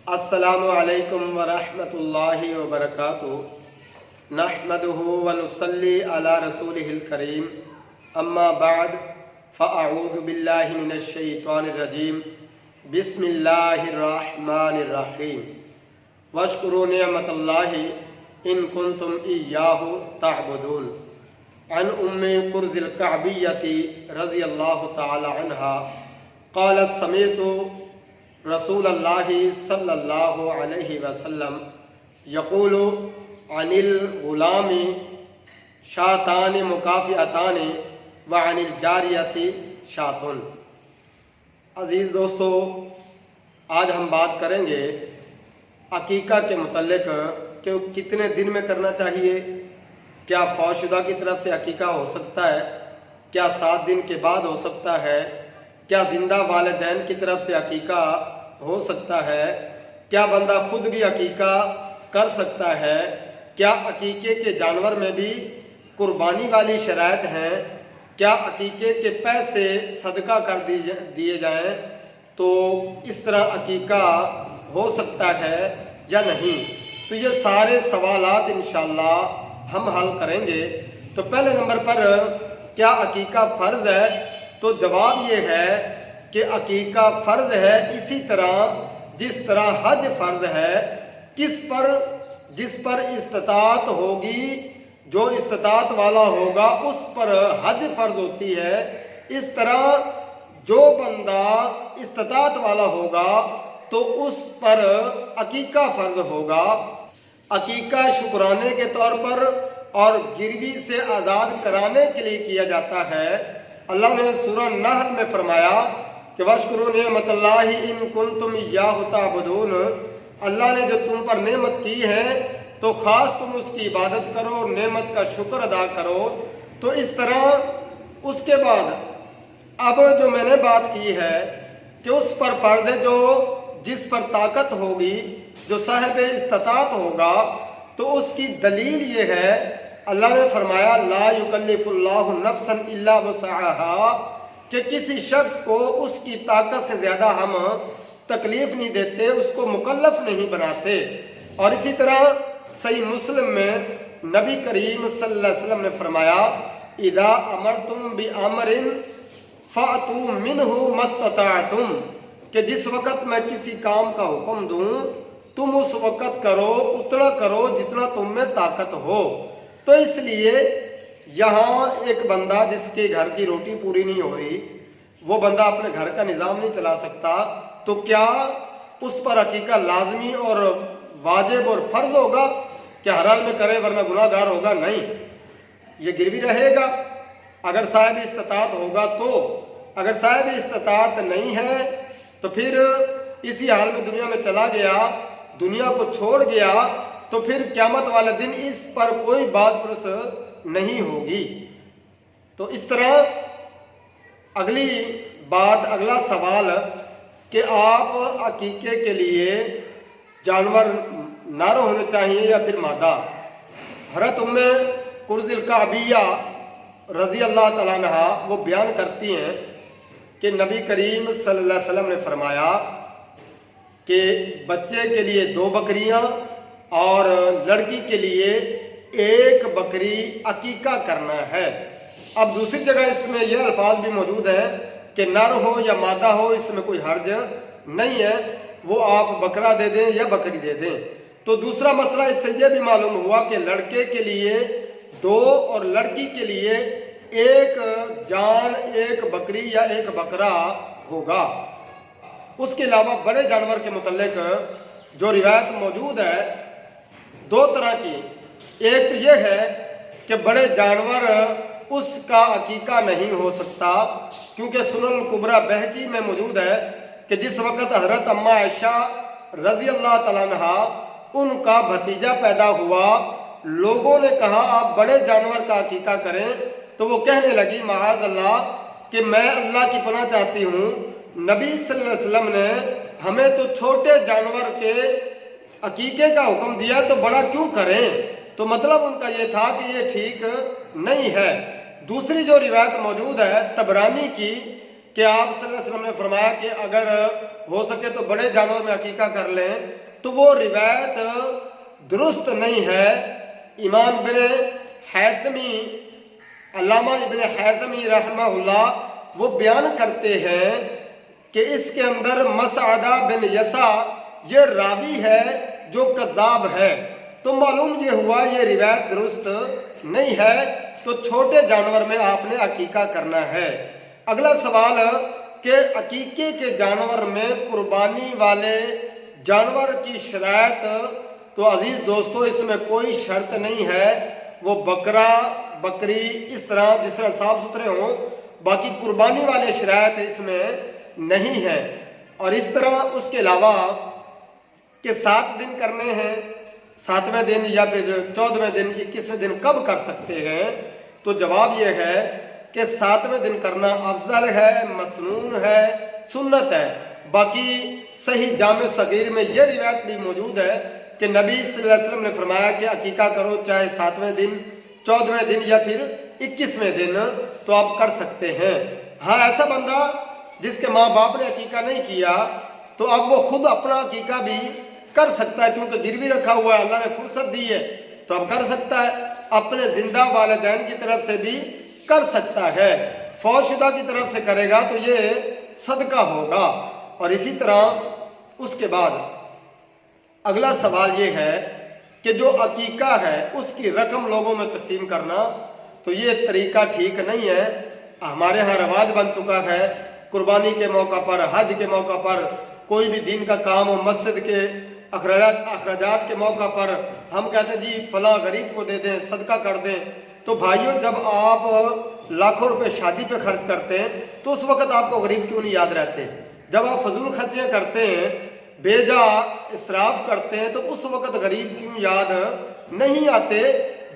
अस्सलामु अलैकुम वरहमतुल्लाहि वबरकातुहू नहमदुहु व नुसल्ली अला रसूलिहिल करीम अम्मा बाद फ़अऊज़ु बिल्लाहि मिनश शैतानिर रजीम बिस्मिल्लाहिर रहमानिर रहीम वश्कुरू निअमतल्लाहि इन कुंतुम इय्याहु तअबुदून अन उम्मे कुर्ज़िल कअबिय्यति रज़ियल्लाहु तआला अन्हा क़ालत समिअतु रसूलल्लाहि सल्लल्लाहु अलैहि वसल्लम यक़ूलु अनिल गुलामी शातानि मुकाफ़िअतानि व अनिल जारियति शातुन। अज़ीज़ दोस्तों, आज हम बात करेंगे अकीका के मुतल्लिक कि कितने दिन में करना चाहिए, क्या फौशुदा की तरफ से अकीका हो सकता है, क्या 7 दिन के बाद हो सकता है, क्या जिंदा वालिदैन की तरफ से अकीका हो सकता है, क्या बंदा खुद भी अकीका कर सकता है, क्या अकीके के जानवर में भी कुर्बानी वाली शराइत हैं, क्या अकीके के पैसे सदका कर दिए जाएं तो इस तरह अकीका हो सकता है या नहीं। तो ये सारे सवालात इंशाअल्लाह हम हल करेंगे। तो पहले नंबर पर क्या अकीका फ़र्ज़ है, तो जवाब ये है कि अकीका फ़र्ज़ है इसी तरह जिस तरह हज फ़र्ज़ है। किस पर? जिस पर इस्तिताअत होगी, जो इस्तिताअत वाला होगा उस पर हज फ़र्ज़ होती है। इस तरह जो बंदा इस्तिताअत वाला होगा तो उस पर अकीका फ़र्ज़ होगा। अकीका शुक्राने के तौर पर और गिरवी से आज़ाद कराने के लिए किया जाता है। अल्लाह ने सूरह नहल में फरमाया कि वश्कुरू निअमतल्लाहि इन कुंतुम इय्याहु तअबुदून। अल्लाह ने जो तुम पर नेमत की है तो ख़ास तुम उसकी इबादत करो, नेमत का शुक्र अदा करो। तो इस तरह उसके बाद अब जो मैंने बात की है कि उस पर फ़र्ज़ है जो जिस पर ताकत होगी, जो साहिब इस्तिताअत होगा, तो उसकी दलील ये है, अल्लाह ने फरमाया ला युकल्लिफुल्लाहु नफ्सन इल्ला वुसअहा, कि किसी शख्स को उसकी ताकत से ज़्यादा हम तकलीफ़ नहीं देते, उसको मुकल्लफ नहीं बनाते। और इसी तरह सही मुस्लिम में नबी करीम सल्लल्लाहु अलैहि वसल्लम ने फरमाया इदा अमरतुम बि अमरिन फ़अतू मिन्हु मस्तताअतुम, कि जिस वक़्त मैं किसी काम का हुक्म दूँ तुम उस वक़्त करो, उतना करो जितना तुम में ताकत हो। तो इसलिए यहाँ एक बंदा जिसके घर की रोटी पूरी नहीं हो रही, वो बंदा अपने घर का निज़ाम नहीं चला सकता, तो क्या उस पर अकीका लाजमी और वाजिब और फ़र्ज़ होगा कि हर हाल में करे वरना गुनाहगार होगा? नहीं, ये गिरवी रहेगा अगर साहिब इस्तिताअत होगा तो। अगर साहिब इस्तिताअत नहीं है तो फिर इसी हाल में दुनिया में चला गया, दुनिया को छोड़ गया, तो फिर क़यामत वाले दिन इस पर कोई बात पुरस नहीं होगी। तो इस तरह अगली बात, अगला सवाल कि आप अकीके के लिए जानवर नर होने चाहिए या फिर मादा। हज़रत उम्मे कुर्ज़िल कअबिया रज़ी अल्लाह तआला अन्हा वो बयान करती हैं कि नबी करीम सल्लल्लाहु अलैहि वसल्लम ने फरमाया कि बच्चे के लिए 2 बकरियां और लड़की के लिए 1 बकरी अकीका करना है। अब दूसरी जगह इसमें यह अल्फाज भी मौजूद हैं कि नर हो या मादा हो, इसमें कोई हर्ज नहीं है, वो आप बकरा दे दें या बकरी दे दें। तो दूसरा मसला इससे यह भी मालूम हुआ कि लड़के के लिए 2 और लड़की के लिए 1 जान, 1 बकरी या 1 बकरा होगा। उसके अलावा बड़े जानवर के मुतल्लिक जो रिवायत मौजूद है 2 तरह की। एक ये है कि बड़े जानवर उसका अकीका नहीं हो सकता, क्योंकि सुनन कुबरा बहकी में मौजूद है कि जिस वक़्त हज़रत अम्मा आयशा रज़ी अल्लाह तआला अन्हा उनका भतीजा पैदा हुआ, लोगों ने कहा आप बड़े जानवर का अकीका करें, तो वो कहने लगी माज़ अल्लाह कि मैं अल्लाह की पनाह चाहती हूँ, नबी सल्लल्लाहु अलैहि वसल्लम ने हमें तो छोटे जानवर के अकीके का हुक्म दिया, तो बड़ा क्यों करें? तो मतलब उनका ये था कि ये ठीक नहीं है। दूसरी जो रिवायत मौजूद है तबरानी की کہ آپ صلی اللہ علیہ وسلم نے فرمایا کہ اگر ہو سکے تو بڑے جانور میں عقیقہ کر لیں، تو وہ روایت درست نہیں ہے۔ امام ابن حیثمی، علامہ ابن حیثمی رحمہ اللہ وہ بیان کرتے ہیں کہ اس کے اندر مسعدہ بن یسع یہ راوی ہے جو کذاب ہے، تو معلوم یہ ہوا یہ روایت درست نہیں ہے، تو چھوٹے جانور میں آپ نے عقیقہ کرنا ہے۔ اگلا سوال کہ عقیقے کے جانور میں قربانی والے جانور کی شرائط، تو عزیز دوستو اس میں کوئی شرط نہیں ہے، وہ بکرا بکری اس طرح جس طرح صاف ستھرے ہوں، باقی قربانی والے شرائط اس میں نہیں ہے۔ اور اس طرح اس کے علاوہ کہ 7 دن کرنے ہیں، 7ویں دن یا پھر 14ویں دن 21ویں دن کب کر سکتے ہیں، تو جواب یہ ہے کہ 7ویں دن کرنا افضل ہے، مسنون ہے، سنت ہے۔ باقی صحیح جامع صغیر میں یہ روایت بھی موجود ہے کہ نبی صلی اللہ علیہ وسلم نے فرمایا کہ عقیقہ کرو چاہے 7ویں دن 14ویں دن یا پھر 21ویں دن، تو آپ کر سکتے ہیں۔ ہاں ایسا بندہ جس کے ماں باپ نے عقیقہ نہیں کیا، تو اب وہ خود اپنا عقیقہ بھی کر سکتا ہے، کیونکہ گروی رکھا ہوا ہے، اللہ نے فرصت دی ہے تو اب کر سکتا ہے۔ اپنے زندہ والدین کی طرف سے بھی کر سکتا ہے، فوت شدہ کی طرف سے کرے گا تو یہ صدقہ ہوگا۔ اور اسی طرح اس کے بعد اگلا سوال یہ ہے کہ جو عقیقہ ہے اس کی رقم لوگوں میں تقسیم کرنا، تو یہ طریقہ ٹھیک نہیں ہے۔ ہمارے ہاں رواج بن چکا ہے قربانی کے موقع پر، حج کے موقع پر، کوئی بھی دین کا کام ہو، مسجد کے اخراجات کے موقع پر ہم کہتے ہیں جی فلاں غریب کو دے دیں، صدقہ کر دیں۔ تو بھائیوں جب آپ لاکھوں روپے شادی پہ خرچ کرتے ہیں تو اس وقت آپ کو غریب کیوں نہیں یاد رہتے؟ جب آپ فضول خرچیاں کرتے ہیں، بے جا اسراف کرتے ہیں، تو اس وقت غریب کیوں یاد نہیں آتے؟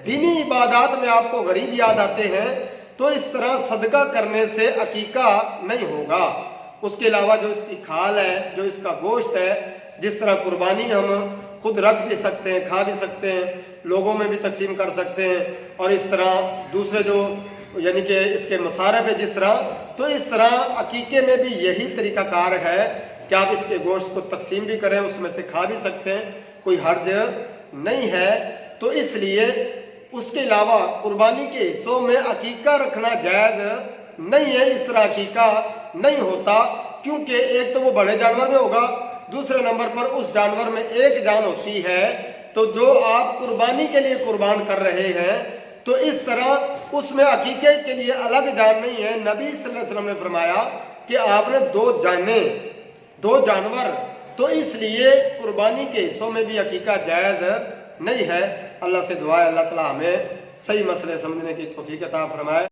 دینی عبادات میں آپ کو غریب یاد آتے ہیں، تو اس طرح صدقہ کرنے سے عقیقہ نہیں ہوگا۔ اس کے علاوہ جو اس کی کھال ہے، جو اس کا گوشت ہے، جس طرح قربانی ہم خود رکھ بھی سکتے ہیں، کھا بھی سکتے ہیں، لوگوں میں بھی تقسیم کر سکتے ہیں، اور اس طرح دوسرے جو یعنی کہ اس کے مصارف ہے جس طرح، تو اس طرح عقیقے میں بھی یہی طریقہ کار ہے کہ آپ اس کے گوشت کو تقسیم بھی کریں، اس میں سے کھا بھی سکتے ہیں، کوئی حرج نہیں ہے۔ تو اس لیے اس کے علاوہ قربانی کے حصوں میں عقیقہ رکھنا جائز نہیں ہے، اس طرح عقیقہ نہیں ہوتا، کیونکہ ایک تو وہ بڑے جانور میں ہوگا، دوسرے نمبر پر اس جانور میں ایک جان ہوتی ہے، تو جو آپ قربانی کے لیے قربان کر رہے ہیں، تو اس طرح اس میں عقیقے کے لیے الگ جان نہیں ہے۔ نبی صلی اللہ علیہ وسلم نے فرمایا کہ آپ نے 2 جانیں، 2 جانور، تو اس لیے قربانی کے حصوں میں بھی عقیقہ جائز نہیں ہے۔ اللہ سے دعا ہے اللہ تعالی ہمیں صحیح مسئلے سمجھنے کی توفیق عطا فرمائے۔